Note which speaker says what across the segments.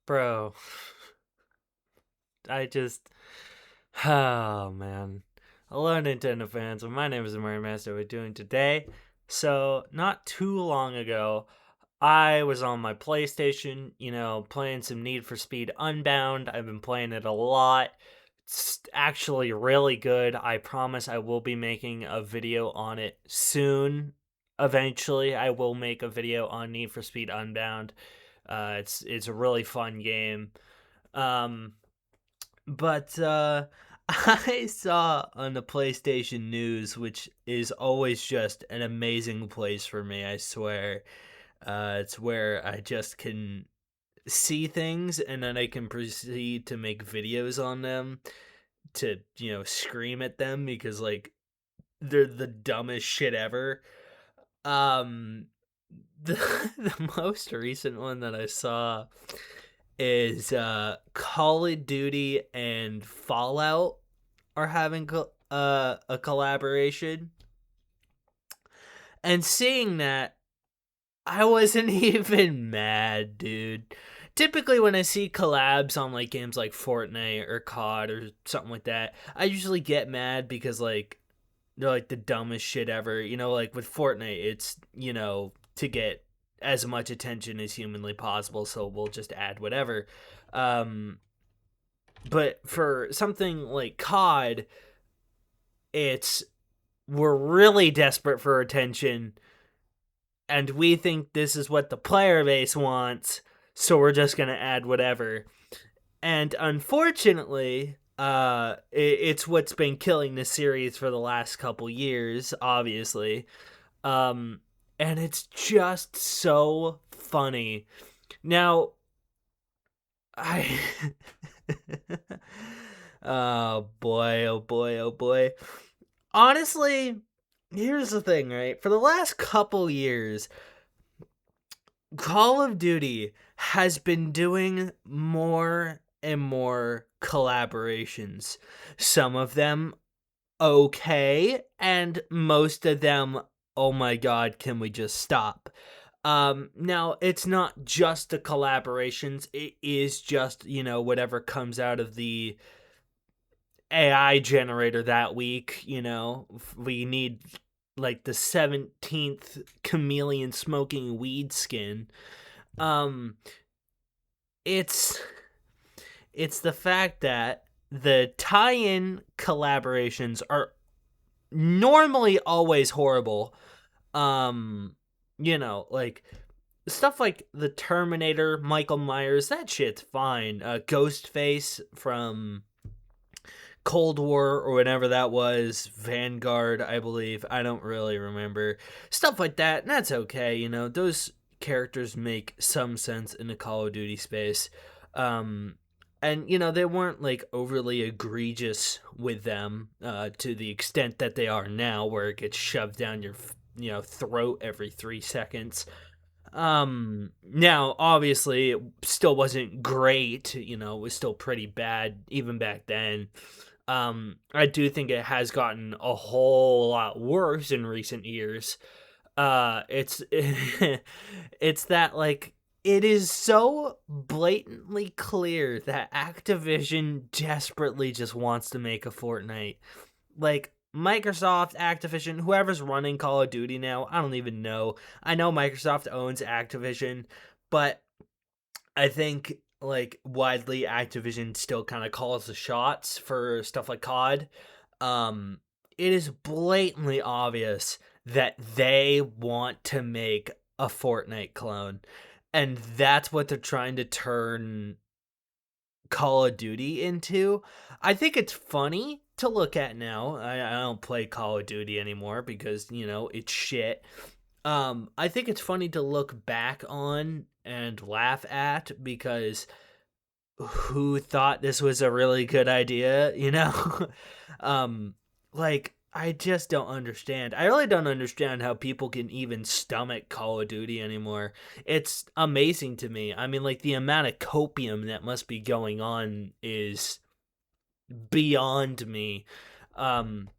Speaker 1: Bro, I just. Oh, man. Hello, Nintendo fans. My name is Mario Master. We're doing today. So, not too long ago, I was on my PlayStation, playing some Need for Speed Unbound. I've been playing it a lot. It's actually really good. I promise I will be making a video on it soon. Eventually, I will make a video on Need for Speed Unbound. It's a really fun game. Um, but I saw on the PlayStation News, which is always just an amazing place for me, I swear. It's where I just can see things and then I can proceed to make videos on them to, scream at them because, like, they're the dumbest shit ever. Um, the, the most recent one that I saw is Call of Duty and Fallout are having a collaboration, and seeing that, I wasn't even mad, dude. Typically, when I see collabs on like games like Fortnite or COD or something like that, I usually get mad because like they're like the dumbest shit ever. Like with Fortnite, it's to get as much attention as humanly possible, so we'll just add whatever. Um, but for something like COD, it's we're really desperate for attention and we think this is what the player base wants, so we're just going to add whatever. And unfortunately, it's what's been killing the series for the last couple years, obviously. Um and it's just so funny. Now, I oh boy, oh boy, oh boy. Honestly, here's the thing, right? For the last couple years, Call of Duty has been doing more and more collaborations. Some of them okay, and most of them, oh my god, can we just stop? Now it's not just the collaborations, it is just, whatever comes out of the AI generator that week, we need like the 17th chameleon smoking weed skin. Um it's it's the fact that the tie-in collaborations are normally always horrible. Like stuff like the Terminator, Michael Myers, that shit's fine. Ghostface from Cold War or whatever that was, Vanguard, I believe. I don't really remember. Stuff like that, that's okay, those characters make some sense in the Call of Duty space. Um and they weren't like overly egregious with them to the extent that they are now where it gets shoved down your throat every 3 seconds. Now obviously it still wasn't great, it was still pretty bad even back then. I do think it has gotten a whole lot worse in recent years. It's it's that, like, it is so blatantly clear that Activision desperately just wants to make a Fortnite. Like, Microsoft, Activision, whoever's running Call of Duty now, I don't even know. I know Microsoft owns Activision, but I think like widely Activision still kind of calls the shots for stuff like COD. It is blatantly obvious that they want to make a Fortnite clone, and that's what they're trying to turn Call of Duty into. I think it's funny to look at now. I don't play Call of Duty anymore because, it's shit. I think it's funny to look back on and laugh at because who thought this was a really good idea, um like I just don't understand. I really don't understand how people can even stomach Call of Duty anymore. It's amazing to me. I mean, like, the amount of copium that must be going on is beyond me. Um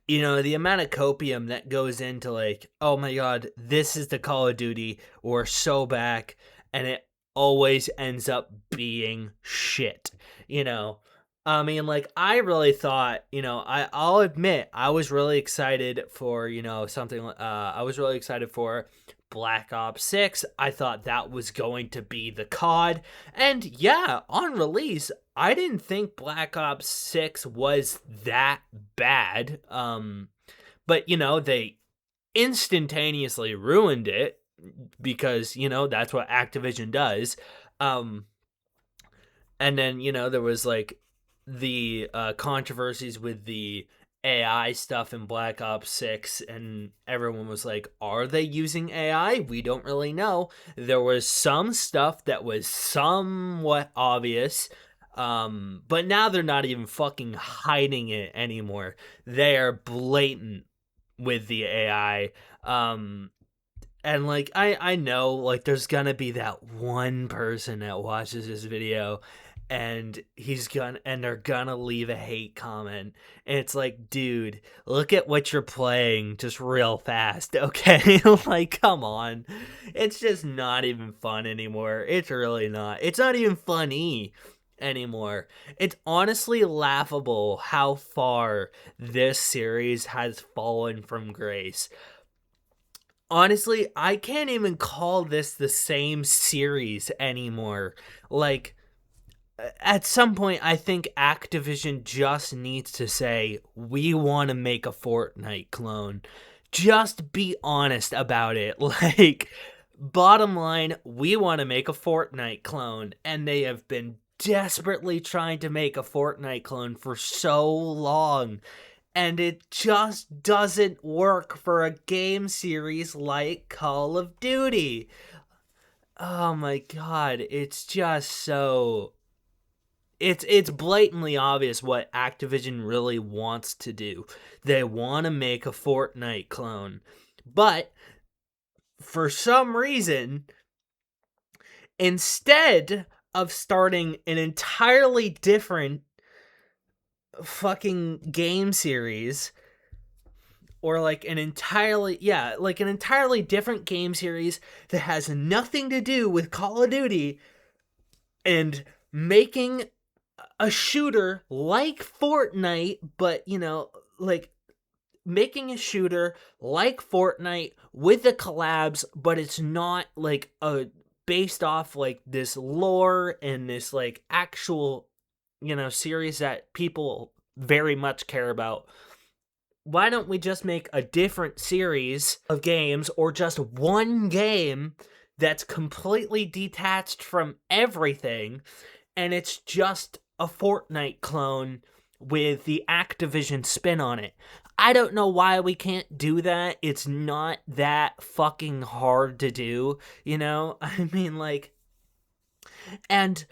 Speaker 1: the amount of copium that goes into, like, oh my god, this is the Call of Duty, we're so back, and it always ends up being shit, you know? I mean, like, I really thought, I'll admit, I was really excited for, I was really excited for Black Ops 6. I thought that was going to be the COD. And yeah, on release, I didn't think Black Ops 6 was that bad. But, they instantaneously ruined it because, that's what Activision does. And then, there was like the controversies with the AI stuff in Black Ops 6, and everyone was like, are they using AI? We don't really know. There was some stuff that was somewhat obvious, but now they're not even fucking hiding it anymore. They are blatant with the AI. And like I know like there's gonna be that one person that watches this video and they're gonna leave a hate comment, and it's like, dude, look at what you're playing just real fast, okay? Like, come on. It's just not even fun anymore. It's really not. It's not even funny anymore. It's honestly laughable how far this series has fallen from grace. Honestly, I can't even call this the same series anymore. Like, at some point, I think Activision just needs to say, we want to make a Fortnite clone. Just be honest about it. Like, bottom line, we want to make a Fortnite clone. And they have been desperately trying to make a Fortnite clone for so long. And it just doesn't work for a game series like Call of Duty. Oh my god, it's just so... It's blatantly obvious what Activision really wants to do. They want to make a Fortnite clone. But, for some reason, instead of starting an entirely different fucking game series, or like an entirely different game series that has nothing to do with Call of Duty, and making a shooter like Fortnite, but like making a shooter like Fortnite with the collabs, but it's not like a based off like this lore and this like actual series that people very much care about. Why don't we just make a different series of games, or just one game that's completely detached from everything, and it's just a Fortnite clone with the Activision spin on it? I don't know why we can't do that. It's not that fucking hard to do, I mean, like, and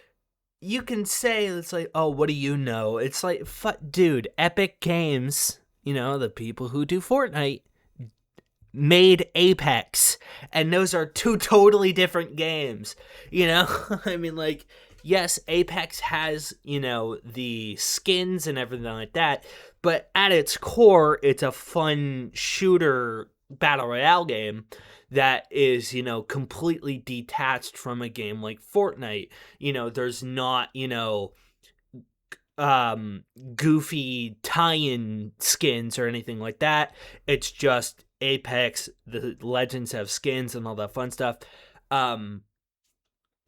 Speaker 1: you can say, it's like, oh, what do you know? It's like, dude, Epic Games, the people who do Fortnite, made Apex, and those are two totally different games, I mean, like, yes, Apex has, the skins and everything like that, but at its core, it's a fun shooter battle royale game that is, completely detached from a game like Fortnite. There's not, goofy tie-in skins or anything like that. It's just Apex, the legends have skins and all that fun stuff.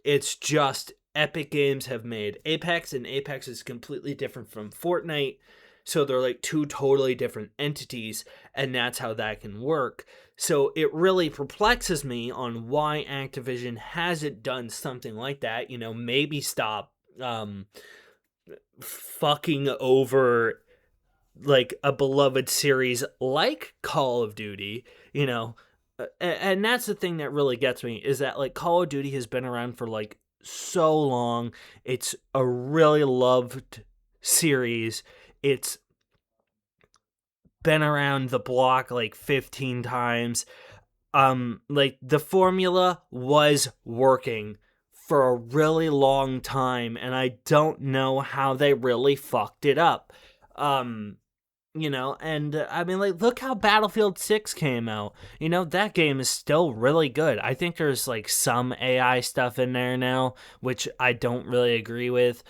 Speaker 1: It's just Epic Games have made Apex, and Apex is completely different from Fortnite. So they're like two totally different entities, and that's how that can work. So it really perplexes me on why Activision hasn't done something like that. Maybe stop fucking over like a beloved series like Call of Duty, and that's the thing that really gets me, is that like Call of Duty has been around for like so long. It's a really loved series. It's been around the block like 15 times. Like the formula was working for a really long time, and I don't know how they really fucked it up. And I mean, like, look how Battlefield 6 came out. That game is still really good. I think there's like some AI stuff in there now, which I don't really agree with,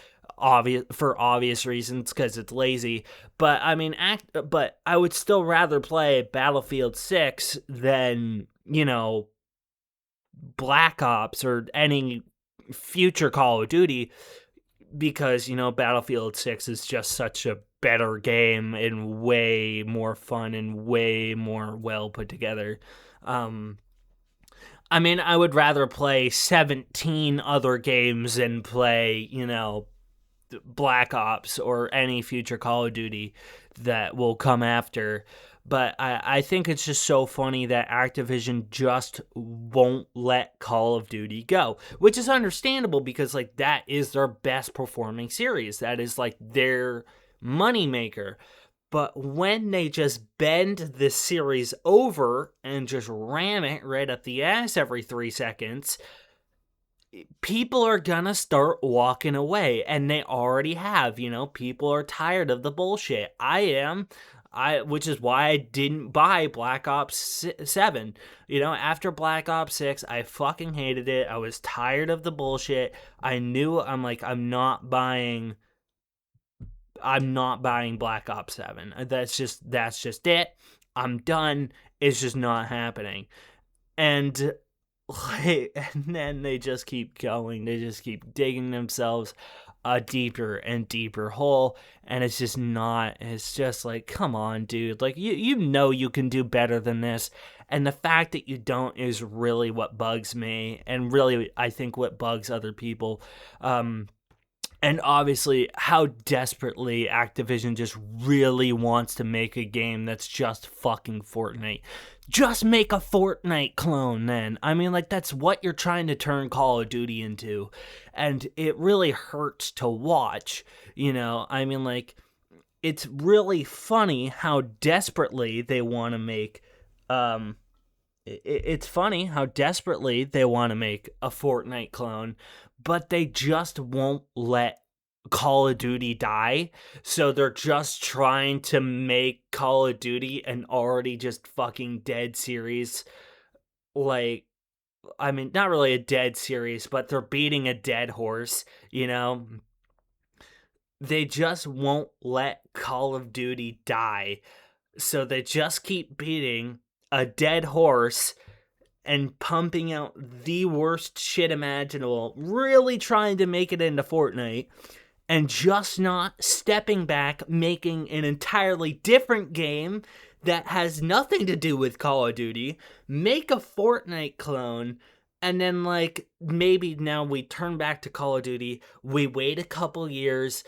Speaker 1: for obvious reasons, because it's lazy. But I mean, but I would still rather play Battlefield 6 than, Black Ops or any future Call of Duty, because Battlefield 6 is just such a better game and way more fun and way more well put together. um I mean, I would rather play 17 other games than play, Black Ops or any future Call of Duty that will come after. But I think it's just so funny that Activision just won't let Call of Duty go, which is understandable because, like, that is their best performing series. That is, like, their moneymaker. But when they just bend the series over and just ram it right up the ass every 3 seconds, people are gonna start walking away, and they already have. People are tired of the bullshit. I am. Which is why I didn't buy Black Ops 7. After Black Ops 6, I fucking hated it. I was tired of the bullshit. I'm like, I'm not buying Black Ops 7. That's just it. I'm done. It's just not happening. And and then they just keep going. They just keep digging themselves a deeper and deeper hole, and it's just not. It's just like, come on, dude. Like, you can do better than this, and the fact that you don't is really what bugs me, and really, I think, what bugs other people. And obviously, how desperately Activision just really wants to make a game that's just fucking Fortnite. Just make a Fortnite clone, then. I mean, like, that's what you're trying to turn Call of Duty into. And it really hurts to watch, I mean, like, it's really funny how desperately they want to make, it's funny how desperately they want to make a Fortnite clone, but they just won't let Call of Duty die. So they're just trying to make Call of Duty an already just fucking dead series. Like, I mean, not really a dead series, but they're beating a dead horse, They just won't let Call of Duty die. So they just keep beating a dead horse and pumping out the worst shit imaginable, really trying to make it into Fortnite, and just not stepping back, making an entirely different game that has nothing to do with Call of Duty, make a Fortnite clone, and then, like, maybe now we turn back to Call of Duty, we wait a couple years,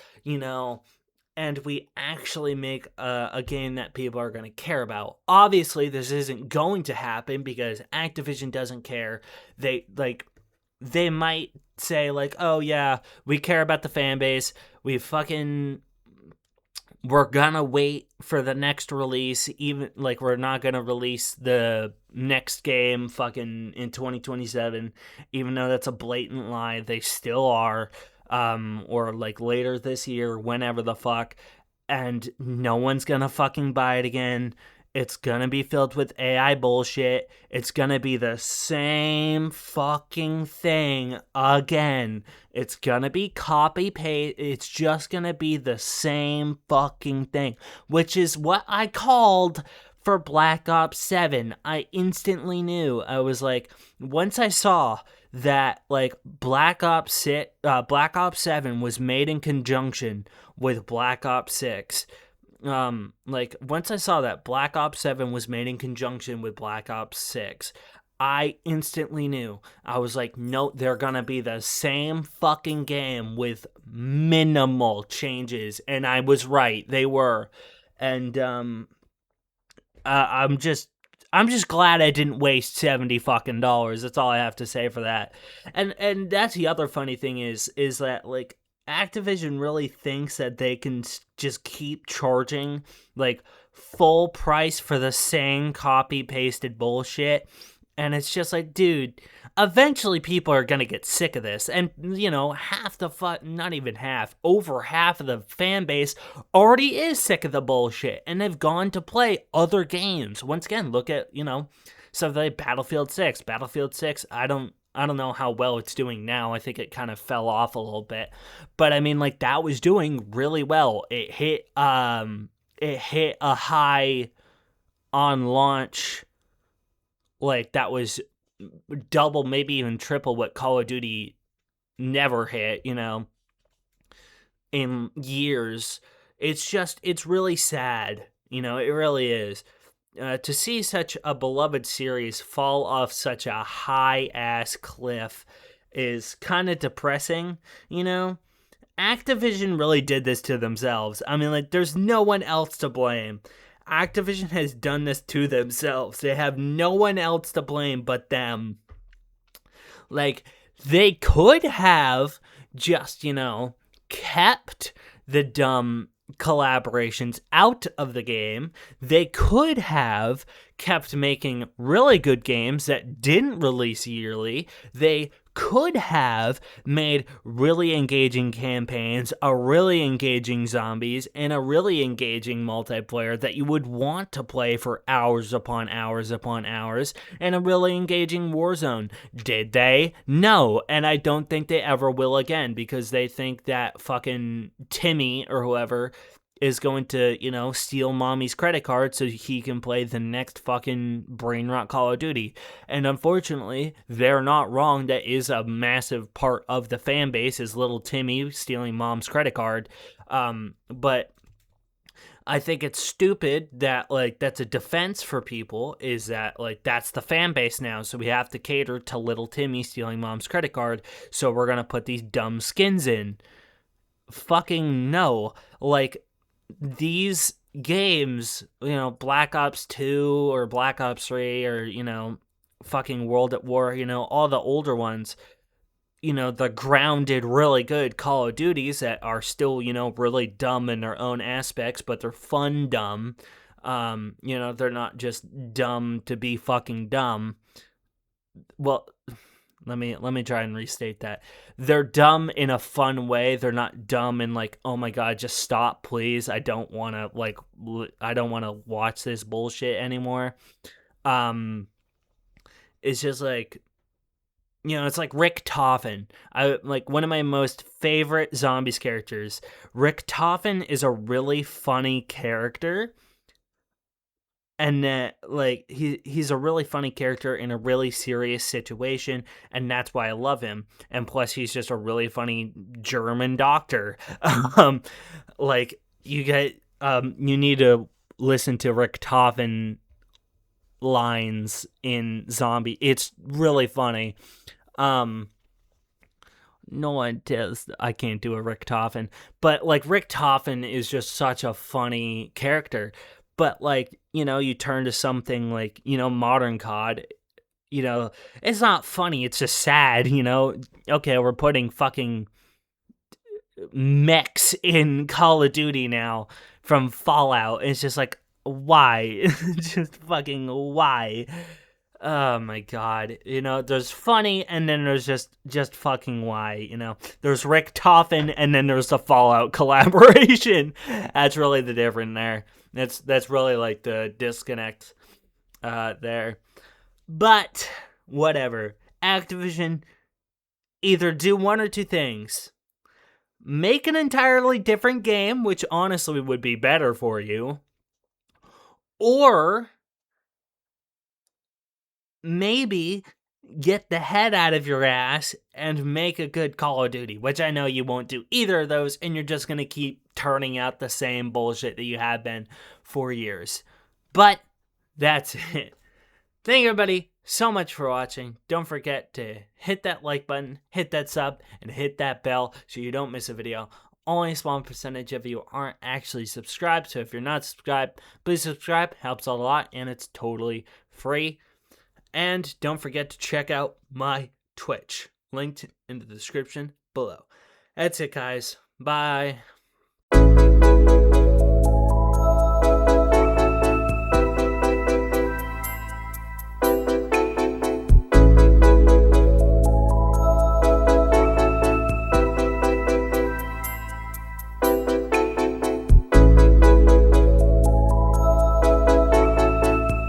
Speaker 1: and we actually make a game that people are going to care about. Obviously, this isn't going to happen because Activision doesn't care. They might say, like, oh yeah, we care about the fan base. We're gonna wait for the next release, even, like, we're not gonna release the next game fucking in 2027, even though that's a blatant lie. They still are. Or like later this year, whenever the fuck, and no one's gonna fucking buy it again. It's gonna be filled with AI bullshit. It's gonna be the same fucking thing again. It's gonna be copy paste. It's just gonna be the same fucking thing, which is what I called for Black Ops 7. I instantly knew. I was like, once I saw that, like, Black Ops 7 was made in conjunction with Black Ops 6. Like, once I saw that Black Ops 7 was made in conjunction with Black Ops 6, I instantly knew. I was like, no, they're gonna be the same fucking game with minimal changes, and I was right. They were. And I'm just glad I didn't waste $70 fucking dollars. That's all I have to say for that. And that's the other funny thing is that, like, Activision really thinks that they can just keep charging, like, full price for the same copy pasted bullshit. And it's just like, dude, eventually people are going to get sick of this. And, not even half, over half of the fan base already is sick of the bullshit. And they've gone to play other games. Once again, look at, stuff like Battlefield 6. Battlefield 6, I don't know how well it's doing now. I think it kind of fell off a little bit. But I mean, like, that was doing really well. It hit a high on launch, like, that was double, maybe even triple what Call of Duty never hit, in years. It's really sad, it really is. To see such a beloved series fall off such a high-ass cliff is kind of depressing, Activision really did this to themselves. I mean, like, there's no one else to blame. Activision has done this to themselves. They have no one else to blame but them. Like, they could have just, kept the dumb collaborations out of the game. They could have kept making really good games that didn't release yearly. They could have made really engaging campaigns, a really engaging zombies, and a really engaging multiplayer that you would want to play for hours upon hours upon hours, and a really engaging Warzone. Did they? No, and I don't think they ever will again, because they think that fucking Timmy or whoever is going to, steal mommy's credit card so he can play the next fucking brain rot Call of Duty. And unfortunately, they're not wrong. That is a massive part of the fan base, is little Timmy stealing mom's credit card. But I think it's stupid that, like, that's a defense for people, is that, like, that's the fan base now, so we have to cater to little Timmy stealing mom's credit card, so we're gonna put these dumb skins in. Fucking no. Like, these games, Black Ops 2 or Black Ops 3 or, fucking World at War, all the older ones, the grounded, really good Call of Duties that are still, really dumb in their own aspects, but they're fun dumb. They're not just dumb to be fucking dumb. Well, let me try and restate that. They're dumb in a fun way. They're not dumb in, like, oh my god, just stop, please. I don't want to watch this bullshit anymore. It's just like, it's like Richtofen. One of my most favorite Zombies characters. Richtofen is a really funny character. And that, like, he's a really funny character in a really serious situation, and that's why I love him. And plus, he's just a really funny German doctor. You need to listen to Richtofen lines in Zombie. It's really funny. No one tells I can't do a Richtofen, but, like, Richtofen is just such a funny character. But, like, you turn to something like, modern COD, it's not funny, it's just sad, Okay, we're putting fucking mechs in Call of Duty now from Fallout. It's just like, why? Just fucking why? Oh my god. There's funny, and then there's just fucking why, There's Richtofen, and then there's the Fallout collaboration. That's really the difference there. That's really, like, the disconnect there. But whatever. Activision, either do one or two things. Make an entirely different game, which honestly would be better for you. Or maybe get the head out of your ass and make a good Call of Duty, which I know you won't do either of those, and you're just going to keep turning out the same bullshit that you have been for years. But that's it. Thank you, everybody, so much for watching. Don't forget to hit that like button, hit that sub, and hit that bell so you don't miss a video. Only a small percentage of you aren't actually subscribed, so if you're not subscribed, please subscribe. Helps out a lot, and it's totally free. And don't forget to check out my Twitch, linked in the description below. That's it, guys. Bye.